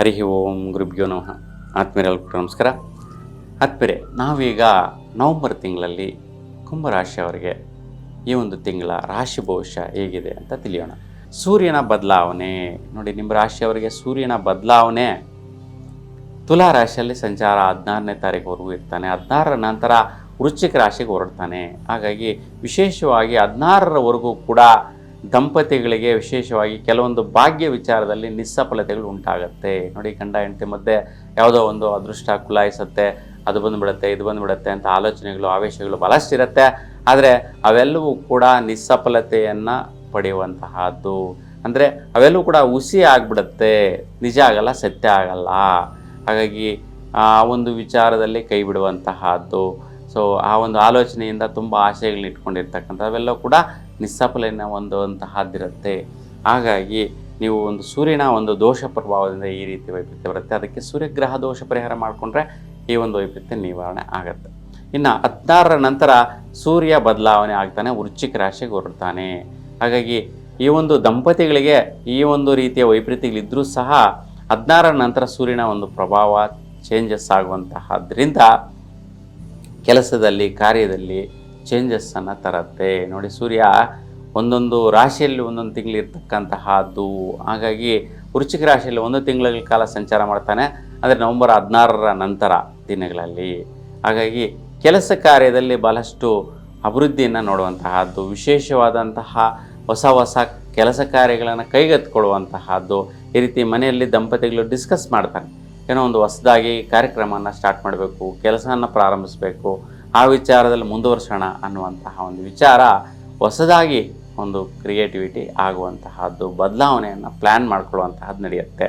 ಹರಿ ಓಂ ಗುರುಭ್ಯೋ ನಮಃ. ಆತ್ಮೀಯರೆಲ್ಲರಿಗೂ ನಮಸ್ಕಾರ. ಆತ್ಮೀಯರೇ, ನಾವೀಗ ನವಂಬರ್ ತಿಂಗಳಲ್ಲಿ ಕುಂಭರಾಶಿಯವರಿಗೆ ಈ ಒಂದು ತಿಂಗಳ ರಾಶಿ ಭವಿಷ್ಯ ಹೇಗಿದೆ ಅಂತ ತಿಳಿಯೋಣ. ಸೂರ್ಯನ ಬದಲಾವಣೆ ನೋಡಿ, ನಿಮ್ಮ ರಾಶಿಯವರಿಗೆ ಸೂರ್ಯನ ಬದಲಾವಣೆ ತುಲಾ ರಾಶಿಯಲ್ಲಿ ಸಂಚಾರ 16ನೇ ತಾರೀಕುವರೆಗೂ ಇರ್ತಾನೆ. 16ರ ನಂತರ ವೃಶ್ಚಿಕ ರಾಶಿಗೆ ಹೊರಡ್ತಾನೆ. ಹಾಗಾಗಿ ವಿಶೇಷವಾಗಿ 16ರವರೆಗೂ ಕೂಡ ದಂಪತಿಗಳಿಗೆ ವಿಶೇಷವಾಗಿ ಕೆಲವೊಂದು ಭಾಗ್ಯ ವಿಚಾರದಲ್ಲಿ ನಿಸ್ಸಫಲತೆಗಳು ಉಂಟಾಗುತ್ತೆ. ನೋಡಿ, ಗಂಡ ಹೆಂಡತಿ ಮಧ್ಯೆ ಯಾವುದೋ ಒಂದು ಅದೃಷ್ಟ ಕುಲಾಯಿಸುತ್ತೆ, ಅದು ಬಂದುಬಿಡುತ್ತೆ, ಇದು ಬಂದುಬಿಡುತ್ತೆ ಅಂತ ಆಲೋಚನೆಗಳು, ಆವೇಶಗಳು ಬಹಳಷ್ಟಿರುತ್ತೆ. ಆದರೆ ಅವೆಲ್ಲವೂ ಕೂಡ ನಿಸ್ಸಫಲತೆಯನ್ನು ಪಡೆಯುವಂತಹದ್ದು. ಅಂದರೆ ಅವೆಲ್ಲವೂ ಕೂಡ ಹುಸಿ ಆಗಿಬಿಡುತ್ತೆ, ನಿಜ ಆಗಲ್ಲ, ಸತ್ಯ ಆಗಲ್ಲ. ಹಾಗಾಗಿ ಆ ಒಂದು ವಿಚಾರದಲ್ಲಿ ಕೈ ಬಿಡುವಂತಹದ್ದು. ಸೊ ಆ ಒಂದು ಆಲೋಚನೆಯಿಂದ ತುಂಬ ಆಶಯಗಳನ್ನ ಇಟ್ಕೊಂಡಿರ್ತಕ್ಕಂಥ ಅವೆಲ್ಲ ಕೂಡ ನಿಸ್ಸಫಲನ ಹೊಂದುವಂತಹದ್ದಿರುತ್ತೆ. ಹಾಗಾಗಿ ನೀವು ಒಂದು ಸೂರ್ಯನ ಒಂದು ದೋಷ ಪ್ರಭಾವದಿಂದ ಈ ರೀತಿ ವೈಪರೀತ್ಯ ಬರುತ್ತೆ. ಅದಕ್ಕೆ ಸೂರ್ಯಗ್ರಹ ದೋಷ ಪರಿಹಾರ ಮಾಡಿಕೊಂಡ್ರೆ ಈ ಒಂದು ವೈಪರೀತ್ಯ ನಿವಾರಣೆ ಆಗುತ್ತೆ. ಇನ್ನು 16ರ ನಂತರ ಸೂರ್ಯ ಬದಲಾವಣೆ ಆಗ್ತಾನೆ, ವೃಶ್ಚಿಕ ರಾಶಿಗೆ ಹೊರಡ್ತಾನೆ. ಹಾಗಾಗಿ ಈ ಒಂದು ದಂಪತಿಗಳಿಗೆ ಈ ಒಂದು ರೀತಿಯ ವೈಪರೀತ್ಯಗಳಿದ್ದರೂ ಸಹ 16ರ ನಂತರ ಸೂರ್ಯನ ಒಂದು ಪ್ರಭಾವ ಚೇಂಜಸ್ ಆಗುವಂತಹದ್ರಿಂದ ಕೆಲಸದಲ್ಲಿ, ಕಾರ್ಯದಲ್ಲಿ ಚೇಂಜಸ್ಸನ್ನು ತರುತ್ತೆ. ನೋಡಿ, ಸೂರ್ಯ ಒಂದೊಂದು ರಾಶಿಯಲ್ಲಿ ಒಂದೊಂದು ತಿಂಗಳಿರ್ತಕ್ಕಂತಹದ್ದು. ಹಾಗಾಗಿ ವೃಶ್ಚಿಕ ರಾಶಿಯಲ್ಲಿ 1 ತಿಂಗಳ ಕಾಲ ಸಂಚಾರ ಮಾಡ್ತಾನೆ, ಅಂದರೆ ನವಂಬರ್ 16ರ ನಂತರ ದಿನಗಳಲ್ಲಿ. ಹಾಗಾಗಿ ಕೆಲಸ ಕಾರ್ಯದಲ್ಲಿ ಬಹಳಷ್ಟು ಅಭಿವೃದ್ಧಿಯನ್ನು ನೋಡುವಂತಹದ್ದು, ವಿಶೇಷವಾದಂತಹ ಹೊಸ ಹೊಸ ಕೆಲಸ ಕಾರ್ಯಗಳನ್ನು ಕೈಗೆತ್ತಿಕೊಳ್ಳುವಂತಹದ್ದು. ಈ ರೀತಿ ಮನೆಯಲ್ಲಿ ದಂಪತಿಗಳು ಡಿಸ್ಕಸ್ ಮಾಡ್ತಾನೆ, ಏನೋ ಒಂದು ಹೊಸದಾಗಿ ಕಾರ್ಯಕ್ರಮವನ್ನು ಸ್ಟಾರ್ಟ್ ಮಾಡಬೇಕು, ಕೆಲಸವನ್ನು ಪ್ರಾರಂಭಿಸಬೇಕು, ಆ ವಿಚಾರದಲ್ಲಿ ಮುಂದುವರ್ಸೋಣ ಅನ್ನುವಂತಹ ಒಂದು ವಿಚಾರ, ಹೊಸದಾಗಿ ಒಂದು ಕ್ರಿಯೇಟಿವಿಟಿ ಆಗುವಂತಹದ್ದು, ಬದಲಾವಣೆಯನ್ನು ಪ್ಲ್ಯಾನ್ ಮಾಡ್ಕೊಳ್ಳುವಂತಹದ್ದು ನಡೆಯುತ್ತೆ.